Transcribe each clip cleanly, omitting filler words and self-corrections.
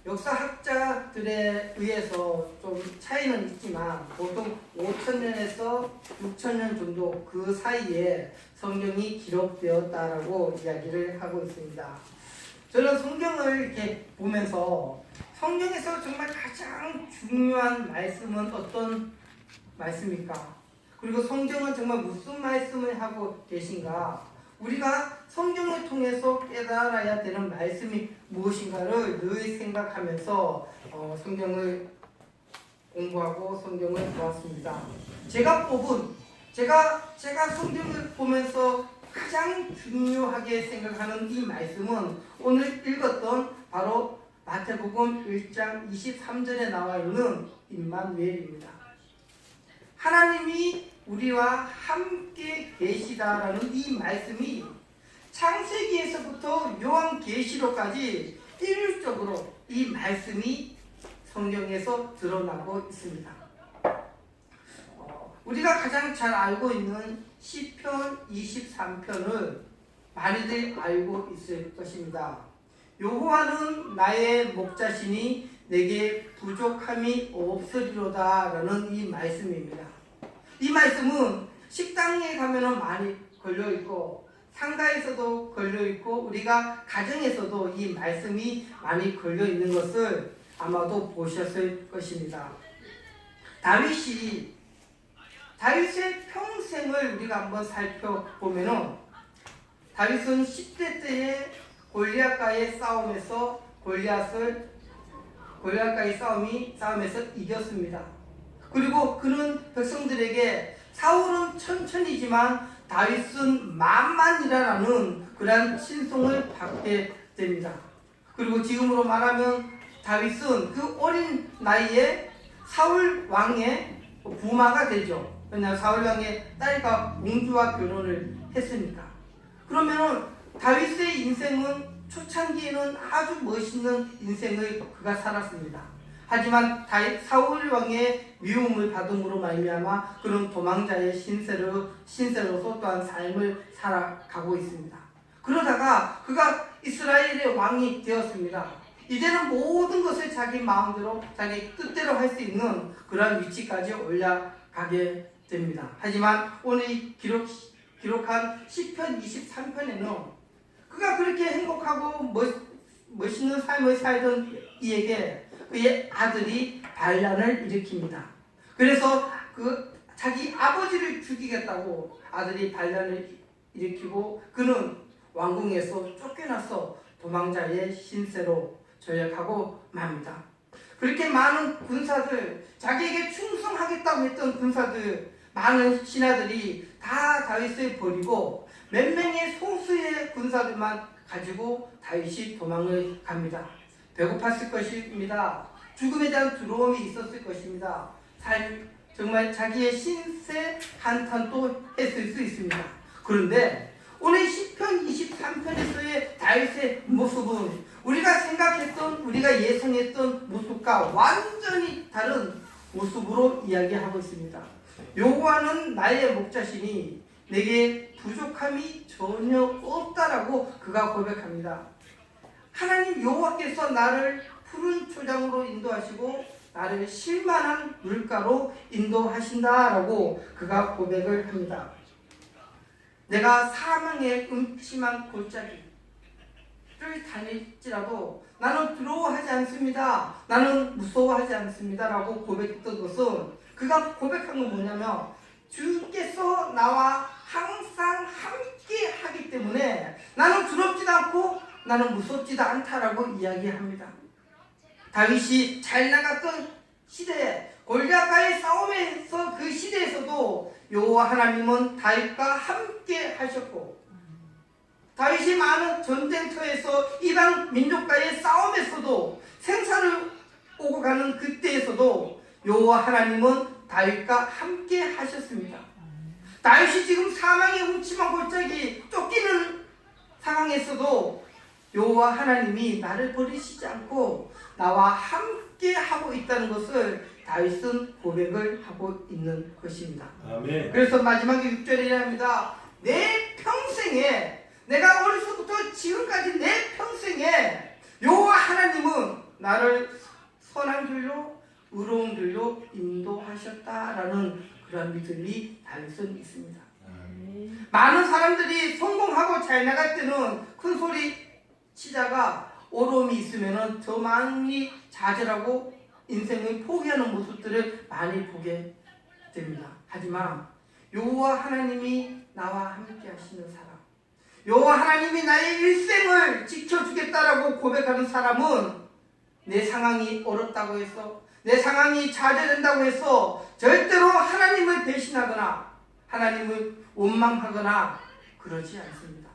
역사학자들에 의해서 좀 차이는 있지만 보통 5,000년에서 6,000년 정도 그 사이에 성경이 기록되었다라고 이야기를 하고 있습니다. 저는 성경을 이렇게 보면서 성경에서 정말 가장 중요한 말씀은 어떤 말씀입니까? 그리고 성경은 정말 무슨 말씀을 하고 계신가? 우리가 성경을 통해서 깨달아야 되는 말씀이 무엇인가를 늘 생각하면서 성경을 공부하고 성경을 보았습니다. 제가 성경을 보면서 가장 중요하게 생각하는 이 말씀은 오늘 읽었던 바로 마태복음 1장 23절에 나와 있는 임마누엘입니다. 하나님이 우리와 함께 계시다라는 이 말씀이 창세기에서부터 요한계시록까지 일률적으로 이 말씀이 성경에서 드러나고 있습니다. 우리가 가장 잘 알고 있는 시편 23편을 많이들 알고 있을 것입니다. 여호와는 나의 목자시니 내게 부족함이 없으리로다 라는 이 말씀입니다. 이 말씀은 식당에 가면은 많이 걸려있고 상가에서도 걸려있고 우리가 가정에서도 이 말씀이 많이 걸려있는 것을 아마도 보셨을 것입니다. 다윗의 평생을 우리가 한번 살펴보면은 다윗은 10대 때에 골리앗과의 싸움에서 골리앗과의 싸움에서 이겼습니다. 그리고 그는 백성들에게 사울은 천천히지만 다윗은 만만이라는 그러한 신송을 받게 됩니다. 그리고 지금으로 말하면 다윗은 그 어린 나이에 사울 왕의 부마가 되죠. 왜냐하면 사울 왕의 딸과 공주와 결혼을 했으니까. 그러면 다윗의 인생은 초창기에는 아주 멋있는 인생을 그가 살았습니다. 하지만 사울 왕의 미움을 받음으로 말미암아 그는 도망자의 신세로서 또한 삶을 살아가고 있습니다. 그러다가 그가 이스라엘의 왕이 되었습니다. 이제는 모든 것을 자기 마음대로 자기 뜻대로 할 수 있는 그러한 위치까지 올라가게 됩니다. 하지만 오늘 기록한 시편 23편에는 그가 그렇게 행복하고 멋있는 삶을 살던 이에게 그의 아들이 반란을 일으킵니다. 그래서 자기 아버지를 죽이겠다고 아들이 반란을 일으키고 그는 왕궁에서 쫓겨나서 도망자의 신세로 전역하고 맙니다. 그렇게 많은 군사들, 자기에게 충성하겠다고 했던 군사들, 많은 신하들이 다 다윗을 버리고 몇 명의 소수의 군사들만 가지고 다윗이 도망을 갑니다. 배고팠을 것입니다. 죽음에 대한 두려움이 있었을 것입니다. 정말 자기의 신세 한탄도 했을 수 있습니다. 그런데 오늘 시편 23편에서의 다윗의 모습은 우리가 생각했던, 우리가 예상했던 모습과 완전히 다른 모습으로 이야기하고 있습니다. 여호와는 나의 목자시니 내게 부족함이 전혀 없다라고 그가 고백합니다. 하나님 여호와께서 나를 푸른 초장으로 인도하시고 나를 쉴만한 물가로 인도하신다라고 그가 고백을 합니다. 내가 사망의 음침한 골짜기를 다닐지라도 나는 두려워하지 않습니다. 나는 무서워하지 않습니다. 라고 고백했던 것은 그가 고백한 건 뭐냐면 주께서 나와 항상 함께 하기 때문에 나는 두렵지도 않고 나는 무섭지도 않다라고 이야기합니다. 다윗이 잘 나갔던 시대에 골리앗과의 싸움에서 그 시대에서도 여호와 하나님은 다윗과 함께 하셨고 다윗이 많은 전쟁터에서 이방 민족과의 싸움에서도 생사를 오고 가는 그때에서도 여호와 하나님은 다윗과 함께 하셨습니다. 다윗이 지금 사망의 음침한 골짜기 쫓기는 상황에서도 여호와 하나님이 나를 버리시지 않고 나와 함께 하고 있다는 것을 다윗은 고백을 하고 있는 것입니다. 아멘. 그래서 마지막에 6절에 합니다. 내 평생에 내가 어려서부터 지금까지 내 평생에 여호와 하나님은 나를 선한 길로 의로운 길로 인도하셨다라는 그런 믿음이 달성 있습니다. 많은 사람들이 성공하고 잘 나갈 때는 큰 소리 치다가 어려움이 있으면 더 많이 좌절하고 인생을 포기하는 모습들을 많이 보게 됩니다. 하지만 여호와 하나님이 나와 함께 하시는 사람, 여호와 하나님이 나의 일생을 지켜주겠다라고 고백하는 사람은 내 상황이 어렵다고 해서, 내 상황이 좌절된다고 해서 절대로 하나님을 배신하거나 하나님을 원망하거나 그러지 않습니다.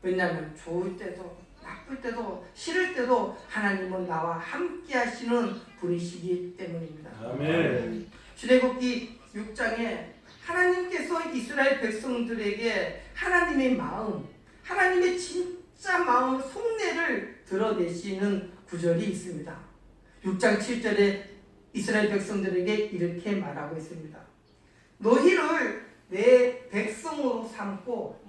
왜냐하면 좋을 때도 나쁠 때도 싫을 때도 하나님은 나와 함께 하시는 분이시기 때문입니다. 아멘. 출애굽기 6장에 하나님께서 이스라엘 백성들에게 하나님의 마음, 하나님의 진짜 마음 속내를 드러내시는 구절이 있습니다. 6장 7절에 이스라엘 백성들에게 이렇게 말하고 있습니다. 너희를 내 백성으로 삼고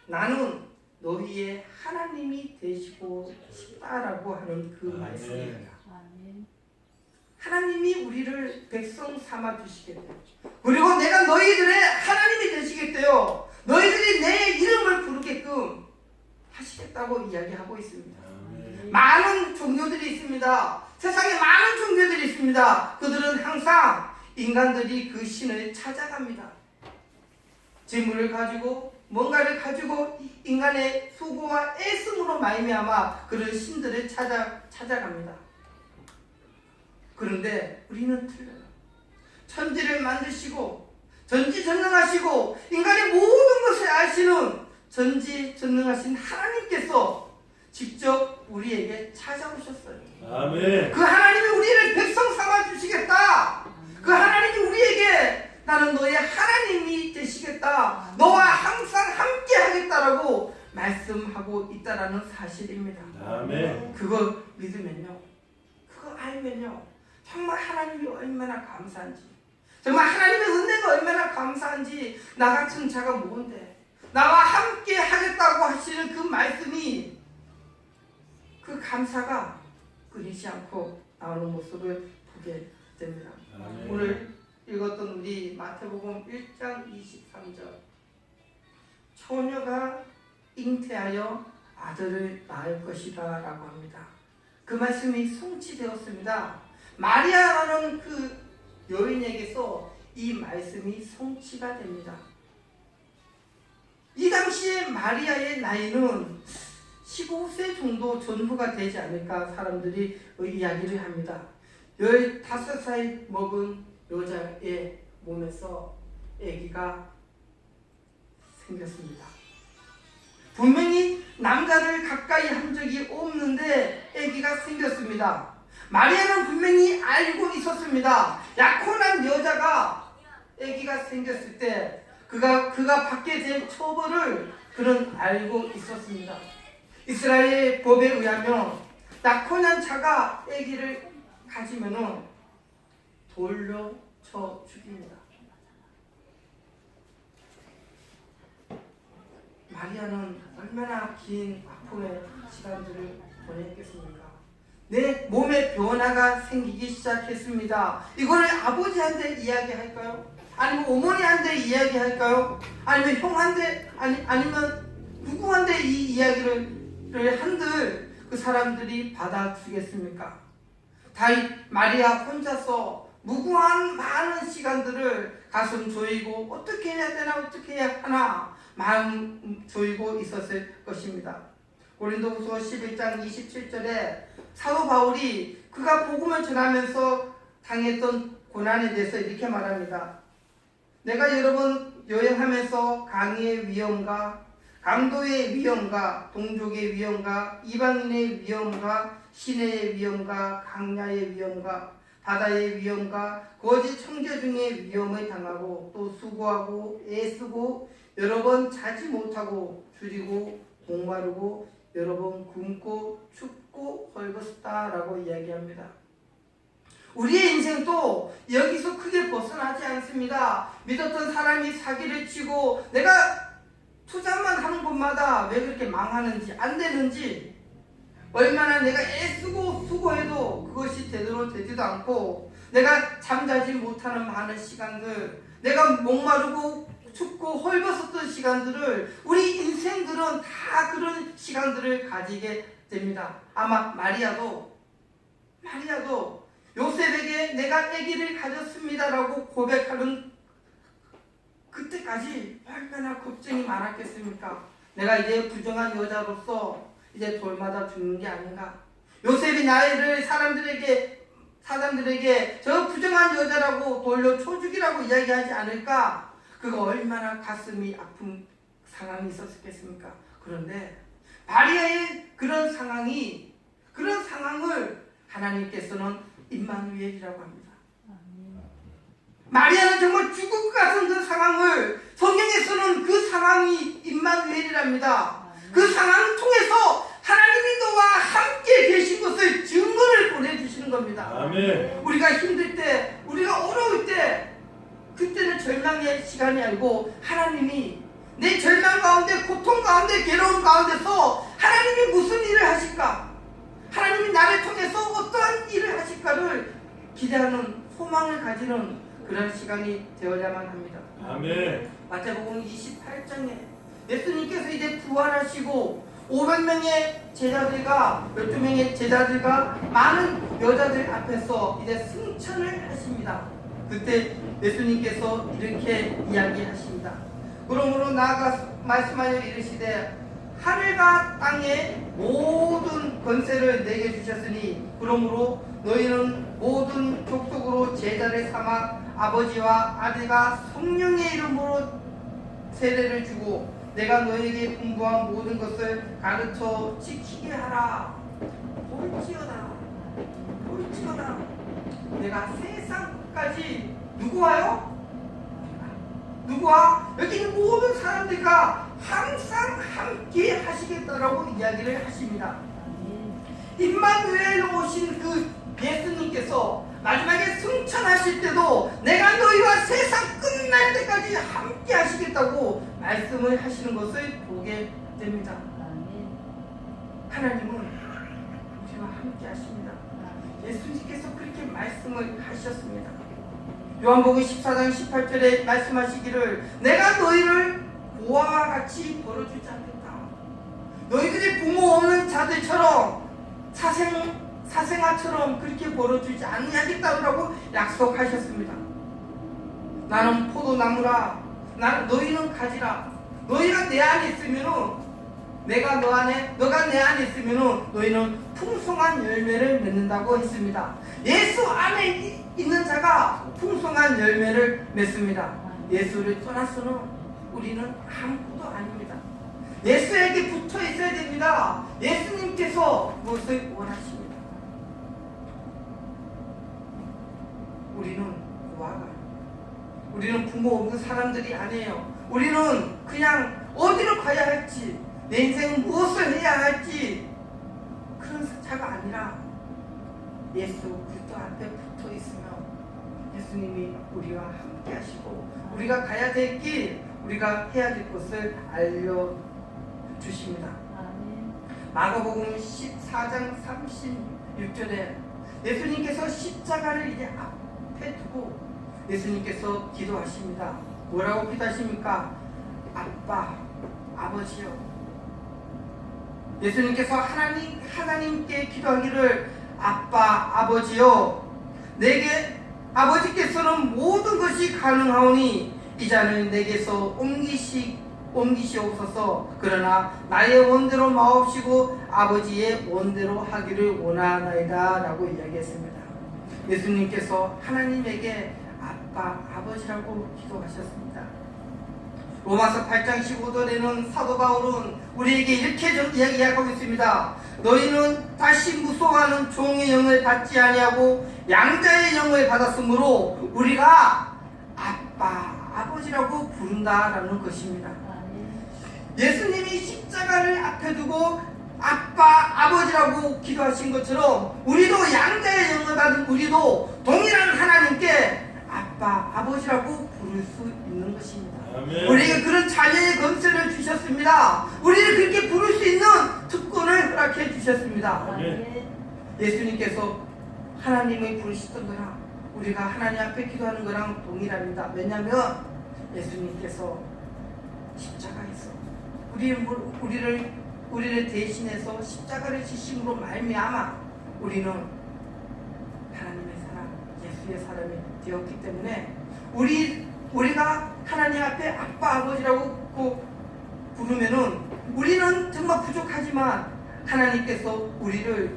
나는 너희의 하나님이 되시고 싶다라고 하는 그 말씀입니다. 하나님이 우리를 백성 삼아 주시겠대요. 그리고 내가 너희들의 하나님이 되시겠대요. 너희들이 내 이름을 부르게끔 하시겠다고 이야기하고 있습니다. 많은 종교들이 있습니다. 세상에 많은 종교들이 있습니다. 그들은 항상 인간들이 그 신을 찾아갑니다. 재물을 가지고 뭔가를 가지고 인간의 수고와 애씀으로 말미암아 그런 신들을 찾아갑니다. 그런데 우리는 틀려요. 천지를 만드시고 전지전능하시고 인간의 모든 것을 아시는 전지전능하신 하나님께서 직접 우리에게 찾아오셨어요. 아멘. 그 하나님이 우리를 백성 삼아 주시겠다. 그 하나님이 우리에게 나는 너의 하나님이 되시겠다. 너와 항상 함께 하겠다라고 말씀하고 있다라는 사실입니다. 아멘. 그거 믿으면요, 그거 알면요, 정말 하나님이 얼마나 감사한지, 정말 하나님의 은혜가 얼마나 감사한지, 나 같은 자가 뭔데 나와 함께 하겠다고 하시는 그 말씀이, 그 감사가 끊이지 않고 나오는 모습을 보게 됩니다. 아멘. 오늘 읽었던 우리 마태복음 1장 23절, 처녀가 잉태하여 아들을 낳을 것이다 라고 합니다. 그 말씀이 성취되었습니다. 마리아라는 그 여인에게서 이 말씀이 성취가 됩니다. 이 당시에 마리아의 나이는 15세 정도 전후가 되지 않을까 사람들이 이야기를 합니다. 15살 먹은 여자의 몸에서 아기가 생겼습니다. 분명히 남자를 가까이 한 적이 없는데 아기가 생겼습니다. 마리아는 분명히 알고 있었습니다. 약혼한 여자가 아기가 생겼을 때 그가 받게 될 처벌을 그는 알고 있었습니다. 이스라엘 법에 의하면 약혼한 자가 아기를 가지면은 돌려 쳐 죽입니다. 마리아는 얼마나 긴 아픔의 시간들을 보냈겠습니까? 내 몸에 변화가 생기기 시작했습니다. 이거를 아버지한테 이야기할까요? 아니면 어머니한테 이야기할까요? 아니면 형한테, 아니면 누구한테 이 이야기를 한들 그 사람들이 받아주겠습니까? 마리아 혼자서 무고한 많은 시간들을 가슴 조이고 어떻게 해야 되나 어떻게 해야 하나 마음 조이고 있었을 것입니다. 고린도후서 11장 27절에 사도 바울이 그가 복음을 전하면서 당했던 고난에 대해서 이렇게 말합니다. 내가 여러 번 여행하면서 강의 위험과 강도의 위험과 동족의 위험과 이방인의 위험과 시내의 위험과 강야의 위험과 바다의 위험과 거짓 청제 중의 위험을 당하고 또 수고하고 애쓰고 여러 번 자지 못하고 줄이고 목마르고 여러 번 굶고 춥고 헐벗었다라고 이야기합니다. 우리의 인생도 여기서 크게 벗어나지 않습니다. 믿었던 사람이 사기를 치고 내가 투자만 하는 곳마다 왜 그렇게 망하는지 안 되는지 얼마나 내가 애쓰고 수고해도 그것이 제대로 되지도 않고 내가 잠자지 못하는 많은 시간들, 내가 목마르고 춥고 헐벗었던 시간들을 우리 인생들은 다 그런 시간들을 가지게 됩니다. 아마 마리아도 요셉에게 내가 아기를 가졌습니다라고 고백하는 그때까지 얼마나 걱정이 많았겠습니까? 내가 이제 부정한 여자로서 이제 돌마다 죽는 게 아닌가? 요셉이 나이를 사람들에게 저 부정한 여자라고 돌려 초죽이라고 이야기하지 않을까? 그거 얼마나 가슴이 아픈 상황이 있었겠습니까? 그런데 마리아의 그런 상황을 하나님께서는 임마누엘이라고 합니다. 마리아는 정말 죽을 것 같은 그 상황을 성경에서는 그 상황이 임마누엘이랍니다. 그 상황을 통해서 하나님이 너와 함께 계신 것을 증거를 보내주시는 겁니다. 아멘. 우리가 힘들 때, 우리가 어려울 때, 그때는 절망의 시간이 아니고 하나님이 내 절망 가운데, 고통 가운데, 괴로움 가운데서 하나님이 무슨 일을 하실까? 하나님이 나를 통해서 어떠한 일을 하실까를 기대하는 소망을 가지는 그런 시간이 되어야만 합니다. 아멘. 마태복음 28장에 예수님께서 이제 부활하시고 500명의 제자들과 12명의 제자들과 많은 여자들 앞에서 이제 승천을 하십니다. 그때 예수님께서 이렇게 이야기하십니다. 그러므로 나아가 말씀하여 이르시되 하늘과 땅의 모든 권세를 내게 주셨으니 그러므로 너희는 모든 족속으로 제자를 삼아 아버지와 아들과 성령의 이름으로 세례를 주고 내가 너에게 분부한 모든 것을 가르쳐 지키게 하라. 볼지어다 내가 세상까지 누구와요? 누구와? 여기 있는 모든 사람들과 항상 함께 하시겠다라고 이야기를 하십니다. 임마누엘로 오신 그 예수님께서 마지막에 승천하실 때도 내가 너희와 세상 끝날 때까지 함께 하시겠다고 말씀을 하시는 것을 보게 됩니다. 하나님은 우리와 함께 하십니다. 예수님께서 그렇게 말씀을 하셨습니다. 요한복음 14장 18절에 말씀하시기를 내가 너희를 고아와 같이 벌어주지 않겠다. 너희들이 부모 없는 자들처럼 사생아처럼 그렇게 벌어주지 않겠다고 약속하셨습니다. 나는 포도나무라 너희는 가지라. 너희가 내 안에 있으면은 너가 내 안에 있으면은 너희는 풍성한 열매를 맺는다고 했습니다. 예수 안에 있는 자가 풍성한 열매를 맺습니다. 예수를 떠나서는 우리는 아무것도 아닙니다. 예수에게 붙어 있어야 됩니다. 예수님께서 무엇을 원하십니다. 우리는 고아가, 우리는 부모 없는 사람들이 아니에요. 우리는 그냥 어디로 가야 할지, 내 인생은 무엇을 해야 할지 그런 자가 아니라 예수 그리스도 앞에 붙어 있으면 예수님이 우리와 함께 하시고 우리가 가야 될 길, 우리가 해야 될 것을 알려주십니다. 마가복음 14장 36절에 예수님께서 십자가를 이제 앞에 두고 예수님께서 기도하십니다. 뭐라고 기도하십니까? 아빠, 아버지요. 예수님께서 하나님께 기도하기를 아빠, 아버지요. 내게 아버지께서는 모든 것이 가능하오니 이 잔을 내게서 옮기시옵소서. 그러나 나의 원대로 마옵시고 아버지의 원대로 하기를 원하나이다 라고 이야기했습니다. 예수님께서 하나님에게 아빠, 아버지라고 기도하셨습니다. 로마서 8장 15절에는 사도 바울은 우리에게 이렇게 이야기하고 있습니다. 너희는 다시 무서워하는 종의 영을 받지 아니하고 양자의 영을 받았으므로 우리가 아빠, 아버지라고 부른다라는 것입니다. 예수님이 십자가를 앞에 두고 아빠, 아버지라고 기도하신 것처럼 우리도 양자의 영을 받은 우리도 동일한 하나님께 아빠, 아버지라고 부를 수 있는 것입니다. 아멘. 우리에게 그런 자녀의 권세를 주셨습니다. 우리를 그렇게 부를 수 있는 특권을 기도를 허락해 주셨습니다. 아멘. 예수님께서 하나님의 부르시던 거랑 우리가 하나님 앞에 기도하는 거랑 동일합니다. 왜냐하면 예수님께서 십자가에서 우리를 대신해서 십자가를 지심으로 말미암아 우리는 하나님의 사람, 예수의 사람이 되었기 때문에 우리가 하나님 앞에 아빠, 아버지라고 부르면은 우리는 정말 부족하지만 하나님께서 우리를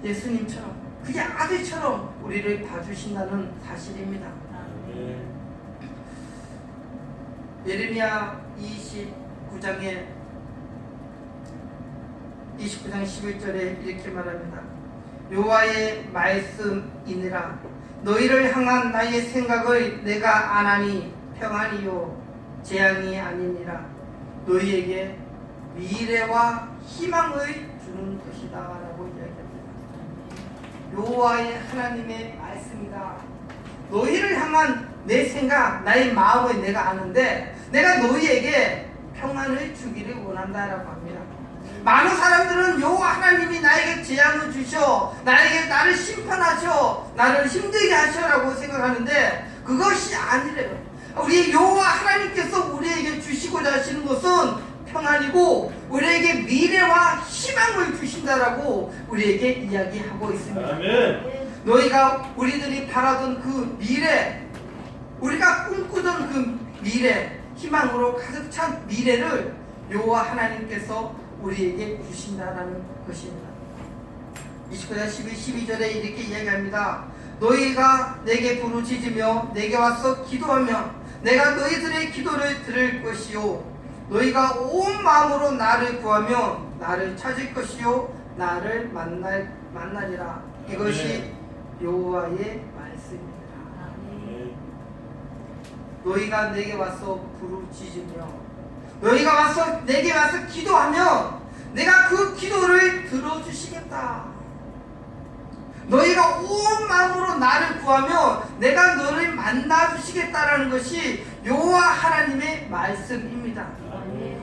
예수님처럼 그게 아들처럼 우리를 봐주신다는 사실입니다. 아멘. 예레미야 29장 11절에 이렇게 말합니다. 여호와의 말씀이니라. 너희를 향한 나의 생각을 내가 아나니 평안이요 재앙이 아니니라. 너희에게 미래와 희망을 주는 것이다 라고 이야기합니다. 여호와의 하나님의 말씀이다. 너희를 향한 내 생각, 나의 마음을 내가 아는데 내가 너희에게 평안을 주기를 원한다라고 합니다. 많은 사람들은 여호와 하나님이 나에게 재앙을 주셔, 나를 심판하셔, 나를 힘들게 하셔라고 생각하는데 그것이 아니래요. 우리 여호와 하나님께서 우리에게 주시고자 하시는 것은 평안이고 우리에게 미래와 희망을 주신다라고 우리에게 이야기하고 있습니다. 아멘. 너희가 우리들이 바라던 그 미래, 우리가 꿈꾸던 그 미래, 희망으로 가득 찬 미래를 여호와 하나님께서 우리에게 주신다라는 것입니다. 29장 12절에 이렇게 이야기합니다. 너희가 내게 부르짖으며 내게 와서 기도하면 내가 너희들의 기도를 들을 것이요 너희가 온 마음으로 나를 구하면 나를 찾을 것이요 나를 만나리라. 이것이 여호와의 말씀입니다. 너희가 내게 와서 부르짖으며 너희가 내게 와서 기도하면 내가 그 기도를 들어주시겠다. 너희가 온 마음으로 나를 구하면 내가 너를 만나주시겠다라는 것이 여호와 하나님의 말씀입니다.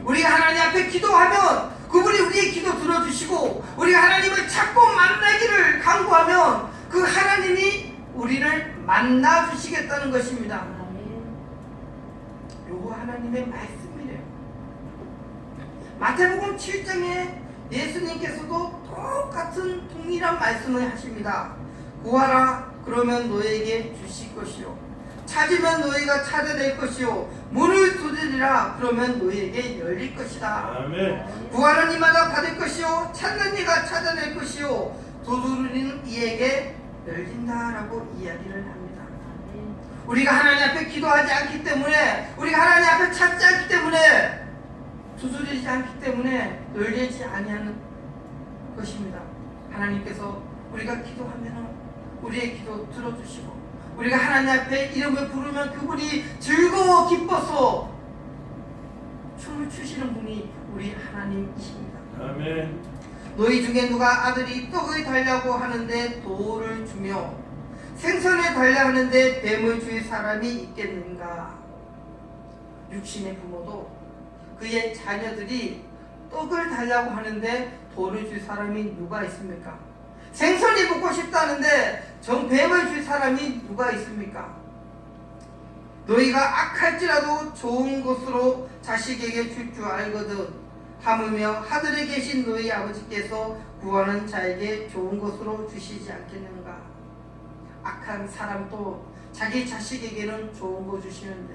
우리가 하나님 앞에 기도하면 그분이 우리의 기도 들어주시고 우리가 하나님을 찾고 만나기를 간구하면 그 하나님이 우리를 만나주시겠다는 것입니다. 여호와 하나님의 말씀이래요. 마태복음 7장에 예수님께서도 똑같은 동일한 말씀을 하십니다. 구하라 그러면 너에게 주실 것이요 찾으면 너희가 찾아낼 것이요 문을 두드리라 그러면 너희에게 열릴 것이다. 아멘. 구하는 이마다 받을 것이요 찾는 이가 찾아낼 것이요 두드리는 이에게 열린다라고 이야기를 합니다. 우리가 하나님 앞에 기도하지 않기 때문에 우리가 하나님 앞에 찾지 않기 때문에 두드리지 않기 때문에 열리지 아니하는 것입니다. 하나님께서 우리가 기도하면 우리의 기도 들어주시고 우리가 하나님 앞에 이름을 부르면 그분이 즐거워 기뻐서 춤을 추시는 분이 우리 하나님이십니다. 아멘. 너희 중에 누가 아들이 떡을 달라고 하는데 돌을 주며 생선을 달라 하는데 뱀을 줄 사람이 있겠는가? 육신의 부모도 그의 자녀들이 떡을 달라고 하는데 돌을 줄 사람이 누가 있습니까? 생선이 먹고 싶다는데 뱀을 줄 사람이 누가 있습니까? 너희가 악할지라도 좋은 것으로 자식에게 줄 줄 알거든 하물며 하늘에 계신 너희 아버지께서 구하는 자에게 좋은 것으로 주시지 않겠는가? 악한 사람도 자기 자식에게는 좋은 거 주시는데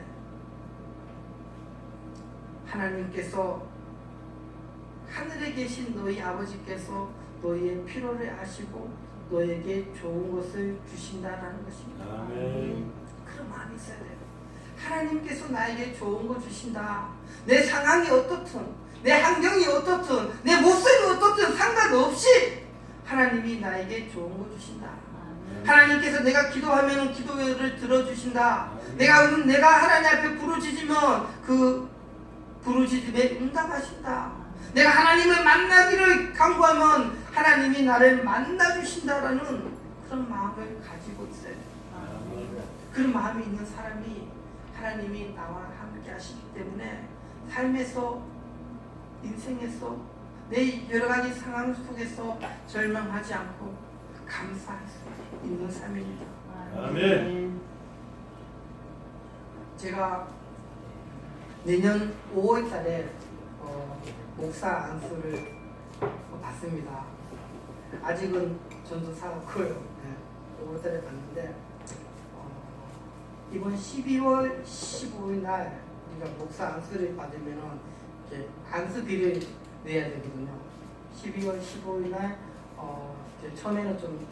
하나님께서 하늘에 계신 너희 아버지께서 너희의 필요를 아시고 너에게 좋은 것을 주신다라는 것입니다. 아멘. 그런 마음이 있어야 돼요. 하나님께서 나에게 좋은 거 주신다. 내 상황이 어떻든 내 환경이 어떻든 내 모습이 어떻든 상관없이 하나님이 나에게 좋은 거 주신다. 하나님께서 내가 기도하면 기도를 들어주신다. 내가 하나님 앞에 부르짖으면 그 부르짖음에 응답하신다. 내가 하나님을 만나기를 간구하면 하나님이 나를 만나주신다라는 그런 마음을 가지고 있어요. 그런 마음이 있는 사람이 하나님이 나와 함께 하시기 때문에 삶에서 인생에서 내 여러 가지 상황 속에서 절망하지 않고 감사할 수 있는 삶입니다. 아멘. 제가 내년 5월 달에 목사 안수를 받습니다. 아직은 전도사가 커요. 5월 달에 받는데 이번 12월 15일 날 우리가 목사 안수를 받으면은 이렇게 안수비를 내야 되거든요. 12월 15일 날 이제 처음에는 좀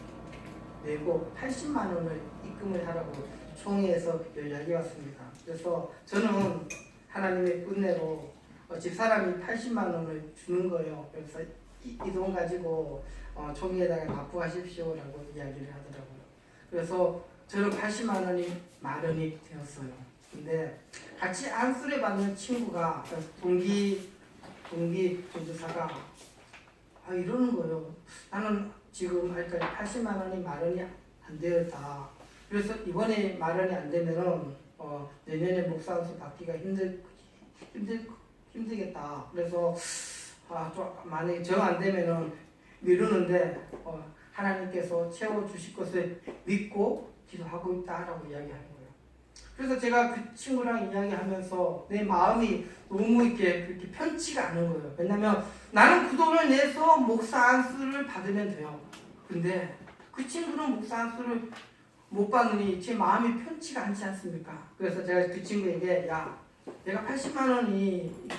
내고 80만 원을 입금을 하라고 총회에서 연락이 왔습니다. 그래서 저는 하나님의 은혜로 집사람이 80만 원을 주는 거예요. 그래서 이 돈 가지고 총회에다가 납부하십시오라고 이야기를 하더라고요. 그래서 저는 80만 원이 마련이 되었어요. 근데 같이 안수를 받는 친구가 동기 전도사가 이러는 거예요. 나는 지금 아직까지 80만 원이 마련이 안 되었다. 그래서 이번에 마련이 안 되면은 내년에 목사 안수 받기가 힘들겠다. 그래서 좀 만약에 정 안 되면은 미루는데 하나님께서 채워 주실 것을 믿고 기도하고 있다라고 이야기하는 거예요. 그래서 제가 그 친구랑 이야기하면서 내 마음이 너무 이렇게 그렇게 편치가 않은 거예요. 왜냐면 나는 그 돈을 내서 목사 안수를 받으면 돼요. 근데 그 친구는 목사 안수를 못 받으니 제 마음이 편치가 않지 않습니까? 그래서 제가 그 친구에게 야, 내가 80만 원이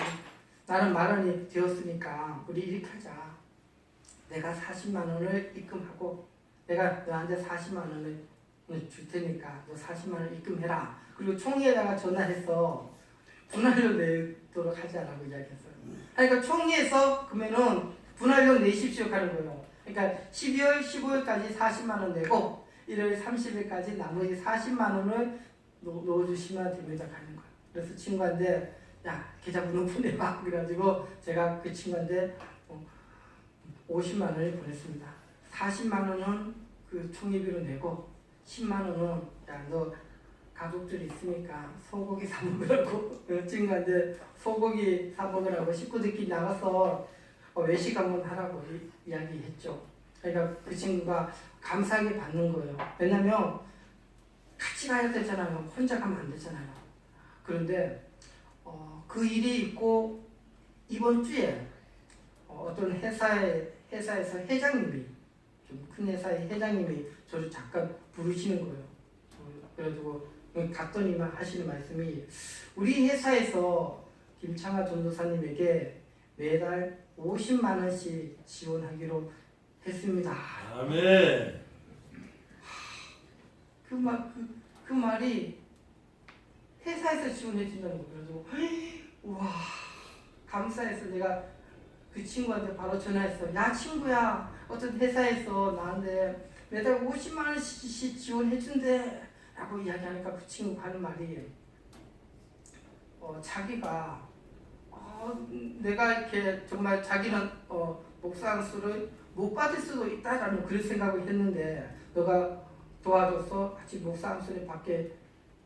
나는 마련이 되었으니까 우리 이렇게 하자. 내가 40만 원을 입금하고 내가 너한테 40만 원을 줄 테니까 너 40만 원 입금해라. 그리고 총회에다가 전화해서 분할료 내도록 하자라고 이야기했어요. 그러니까 총회에서 그러면은 분할료 내십시오 하는 거예요. 그러니까 12월 15일까지 40만 원 내고 1월 30일까지 나머지 40만 원을 넣어주시면 됩니다 하는 거예요. 그래서 친구한테 야 계좌번호 보내봐. 그래가지고 제가 그 친구한테 50만 원을 보냈습니다. 40만 원은 그 총회비로 내고 10만 원은 야 너 가족들이 있으니까 소고기 사 먹으라고 그 친구한테 소고기 사 먹으라고 식구들끼리 나가서 외식 한번 하라고 이야기했죠. 그러니까 그 친구가 감사하게 받는 거예요. 왜냐면 같이 가야 되잖아요. 혼자 가면 안 되잖아요. 그런데 그 일이 있고 이번 주에 어떤 회사에서 회장님이 좀 큰 회사의 회장님이 저를 잠깐 부르시는 거예요. 그래가지고 갔더니만 하시는 말씀이 우리 회사에서 김창하 전도사님에게 매달 50만 원씩 지원하기로 했습니다. 아멘. 그 말이 회사에서 지원해 준다는 거예요. 그래서 우와 감사해서 내가 그 친구한테 바로 전화했어. 야 친구야 어떤 회사에서 나한테 매달 50만 원씩 지원해 준대 라고 이야기하니까 그 친구가 하는 말이 자기가 내가 이렇게 정말 자기는 목사 안수를 못 받을 수도 있다라는 그런 생각을 했는데 너가 도와줘서 같이 목사 안수를 받게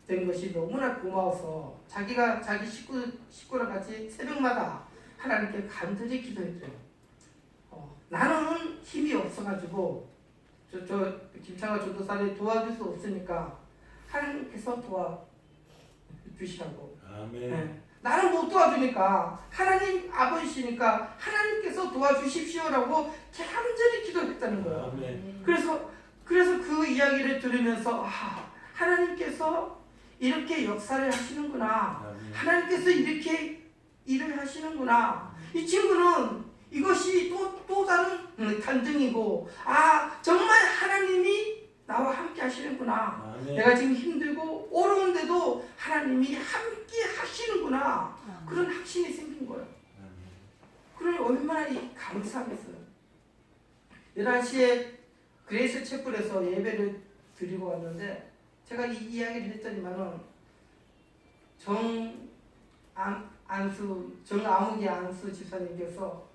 된 것이 너무나 고마워서 자기가 자기 식구랑 같이 새벽마다 하나님께 간절히 기도했대요. 나는 힘이 없어가지고 저 김창하 전도사를 도와줄 수 없으니까 하나님께서 도와주시라고. 아멘. 네. 나는 못 도와주니까 하나님 아버지시니까 하나님께서 도와주십시오라고 간절히 기도했다는 거예요. 아멘. 그래서 그 이야기를 들으면서 하나님께서 이렇게 역사를 하시는구나. 아멘. 하나님께서 이렇게 일을 하시는구나. 이 친구는 이것이 또 다른 간증이고 정말 하나님이 나와 함께 하시는구나. 아멘. 내가 지금 힘들고 어려운데도 하나님이 함께 하시는구나. 그런 확신이 생긴 거예요. 그러니 얼마나 감사하겠어요. 11시에 그레이스 채플에서 예배를 드리고 왔는데 제가 이 이야기를 했더니만은 정아무개 안수 집사님께서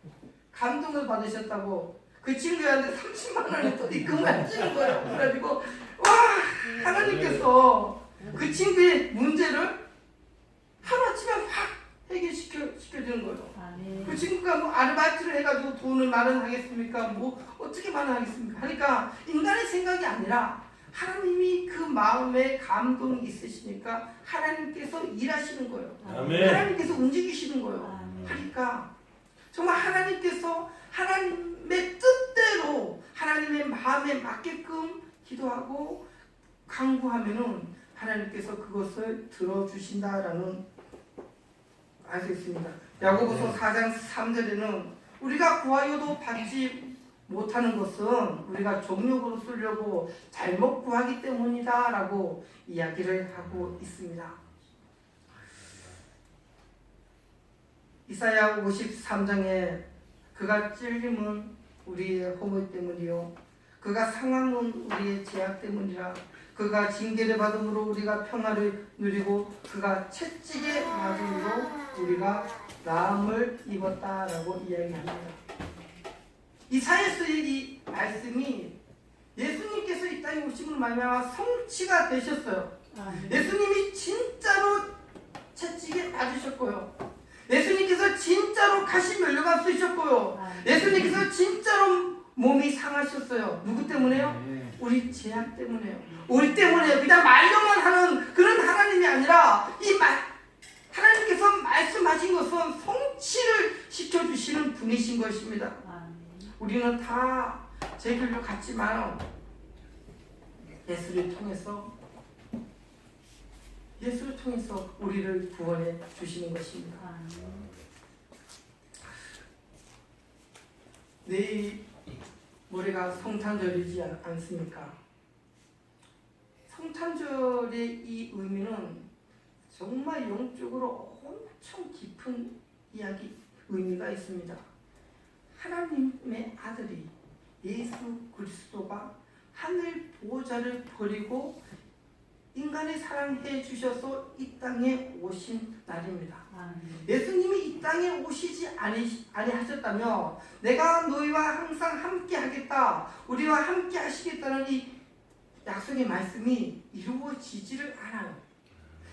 감동을 받으셨다고 그 친구한테 30만 원을 또 입금을 하시는 거예요. 그래가지고 와 하나님께서 그 친구의 문제를 하루아침에 확 해결시켜주는 거예요. 아멘. 그 친구가 뭐 아르바이트를 해가지고 돈을 마련하겠습니까? 뭐 어떻게 마련하겠습니까? 그러니까 인간의 생각이 아니라 하나님이 그 마음에 감동이 있으시니까 하나님께서 일하시는 거예요. 아멘. 하나님께서 움직이시는 거예요. 아멘. 그러니까 정말 하나님께서 하나님의 뜻대로 하나님의 마음에 맞게끔 기도하고 간구하면은 하나님께서 그것을 들어주신다라는 알 수 있습니다. 야고보서 4장 3절에는 우리가 구하여도 받지 못하는 것은 우리가 정욕으로 쓰려고 잘못 구하기 때문이다 라고 이야기를 하고 있습니다. 이사야 53장에 그가 찔림은 우리의 허물 때문이요 그가 상함은 우리의 죄악 때문이라 그가 징계를 받음으로 우리가 평화를 누리고 그가 채찍에 맞음으로 우리가 나음을 입었다라고 이야기합니다. 이사야서의 이 말씀이 예수님께서 이 땅에 오심으로 말미암아 성취가 되셨어요. 아멘. 예수님이 진짜로 채찍에 맞으셨고요. 예수님께서 진짜로 가시면류관 쓰셨고요. 예수님께서 진짜로 몸이 상하셨어요. 누구 때문에요? 우리 죄악 때문에요. 우리 때문에요. 그냥 말로만 하는 그런 하나님이 아니라 하나님께서 말씀하신 것은 성취를 시켜주시는 분이신 것입니다. 우리는 다 제 길로 갔지만 예수를 통해서 우리를 구원해 주시는 것입니다. 내일 모레가 성탄절이지 않습니까? 성탄절의 이 의미는 정말 영적으로 엄청 깊은 의미가 있습니다. 하나님의 아들이 예수 그리스도가 하늘 보호자를 버리고 인간을 사랑해 주셔서 이 땅에 오신 날입니다. 예수님이 이 땅에 오시지 아니하셨다면 내가 너희와 항상 함께 하겠다, 우리와 함께 하시겠다는 이 약속의 말씀이 이루어지지를 않아요.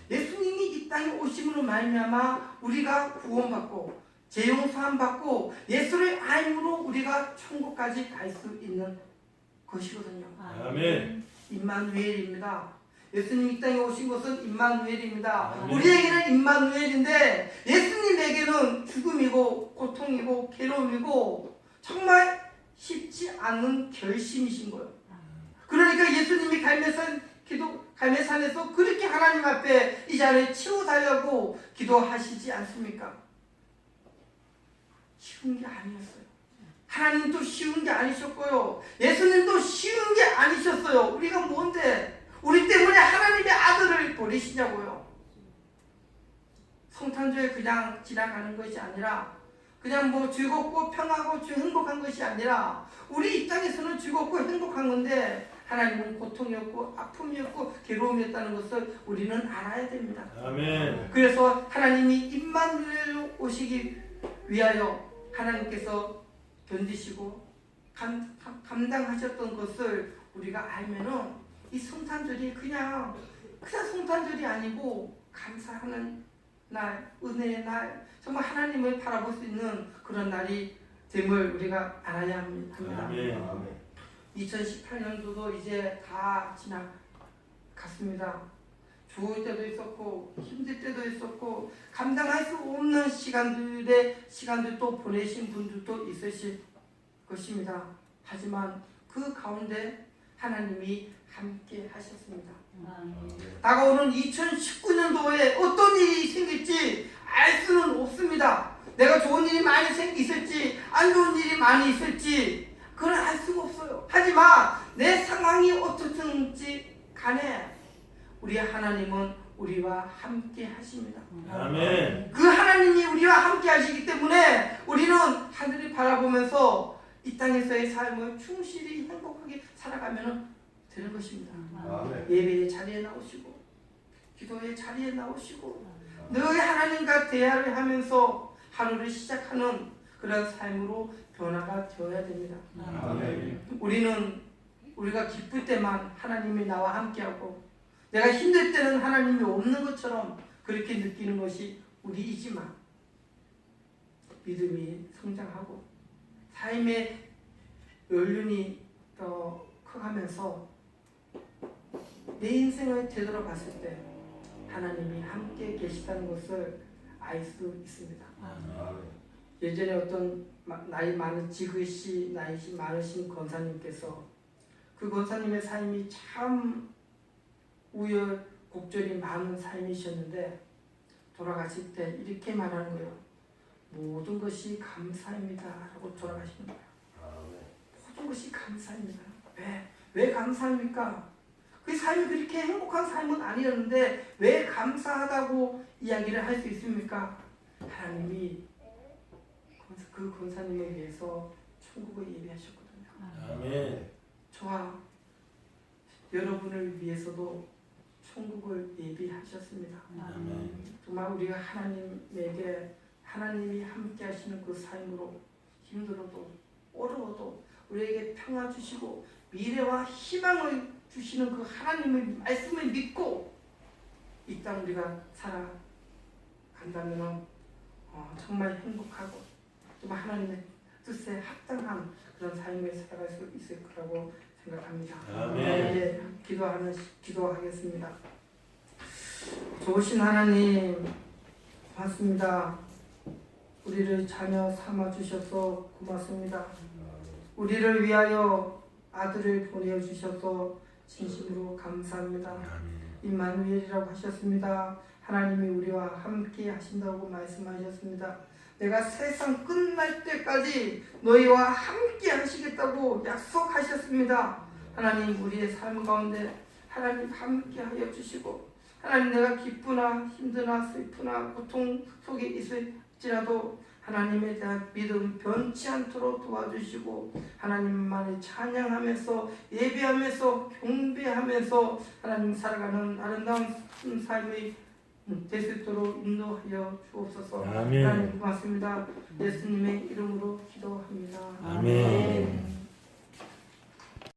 예수님이 이 땅에 오심으로 말미암아 우리가 구원받고 재용서함 받고 예수를 알므로 우리가 천국까지 갈 수 있는 것이거든요. 아멘. 임마누엘입니다. 예수님 이 땅에 오신 것은 임마누엘입니다. 아멘. 우리에게는 임마누엘인데 예수님에게는 죽음이고 고통이고 괴로움이고 정말 쉽지 않은 결심이신 거예요. 그러니까 예수님이 갈매산에서 그렇게 하나님 앞에 이 자리에 치워달라고 기도하시지 않습니까? 쉬운 게 아니었어요. 하나님도 쉬운 게 아니셨고요. 예수님도 쉬운 게 아니셨어요. 우리가 뭔데 우리 때문에 하나님의 아들을 버리시냐고요. 성탄절에 그냥 지나가는 것이 아니라 그냥 뭐 즐겁고 평하고 행복한 것이 아니라 우리 입장에서는 즐겁고 행복한 건데 하나님은 고통이었고 아픔이었고 괴로움이었다는 것을 우리는 알아야 됩니다. 아멘. 그래서 하나님이 임마누엘로 오시기 위하여 하나님께서 견디시고 감당하셨던 것을 우리가 알면은 이 성탄절이 그냥 성탄절이 아니고 감사하는 날, 은혜의 날, 정말 하나님을 바라볼 수 있는 그런 날이 됨을 우리가 알아야 합니다. 아멘. 2018년도도 이제 다 지나갔습니다. 좋을 때도 있었고 힘들 때도 있었고 감당할 수 없는 시간들도 보내신 분들도 있으실 것입니다. 하지만 그 가운데 하나님이 함께 하셨습니다. 다가오는 2019년도에 어떤 일이 생길지 알 수는 없습니다. 내가 좋은 일이 많이 있을지 안 좋은 일이 많이 있을지 그걸 알 수가 없어요. 하지만 내 상황이 어떻든지 간에 우리 하나님은 우리와 함께 하십니다. 아멘. 그 하나님이 우리와 함께 하시기 때문에 우리는 하늘을 바라보면서 이 땅에서의 삶을 충실히 행복하게 살아가면 되는 것입니다. 예배의 자리에 나오시고 기도의 자리에 나오시고 늘 하나님과 대화를 하면서 하루를 시작하는 그런 삶으로 변화가 되어야 됩니다. 우리가 기쁠 때만 하나님이 나와 함께하고 내가 힘들 때는 하나님이 없는 것처럼 그렇게 느끼는 것이 우리이지만 믿음이 성장하고 삶의 연륜이 더 커가면서 내 인생을 되돌아봤을 때 하나님이 함께 계시다는 것을 알 수 있습니다. 예전에 어떤 나이 많은 지그시 나이 많으신 권사님께서 그 권사님의 삶이 참 우여곡절이 많은 삶이셨는데 돌아가실 때 이렇게 말하는 거예요. 모든 것이 감사입니다 라고 돌아가시는 거예요. 모든 것이 감사입니다. 왜 감사합니까? 그 삶이 그렇게 행복한 삶은 아니었는데 왜 감사하다고 이야기를 할 수 있습니까? 하나님이 그 권사님을 위해서 천국을 예비하셨거든요. 아멘. 저와 여러분을 위해서도 천국을 예비하셨습니다. 아멘. 정말 우리가 하나님에게 하나님이 함께 하시는 그 삶으로 힘들어도 어려워도 우리에게 평화 주시고 미래와 희망을 주시는 그 하나님의 말씀을 믿고 이 땅 우리가 살아간다면 정말 행복하고 정말 하나님의 뜻에 합당한 그런 삶을 살아갈 수 있을 거라고 생각합니다. 아멘. 이제 기도하겠습니다. 좋으신 하나님 고맙습니다. 우리를 자녀 삼아 주셔서 고맙습니다. 우리를 위하여 아들을 보내주셔서 진심으로 감사합니다. 임마누엘이라고 하셨습니다. 하나님이 우리와 함께 하신다고 말씀하셨습니다. 내가 세상 끝날 때까지 너희와 함께 하시겠다고 약속하셨습니다. 하나님 우리의 삶 가운데 하나님 함께 하여 주시고 하나님 내가 기쁘나 힘드나 슬프나 고통 속에 있을지라도 하나님에 대한 믿음 변치 않도록 도와주시고 하나님만을 찬양하면서 예배하면서 경배하면서 하나님 살아가는 아름다운 삶의 될 수 있도록 인도하여 주옵소서. 아멘. 하나님 고맙습니다. 예수님의 이름으로 기도합니다. 아멘.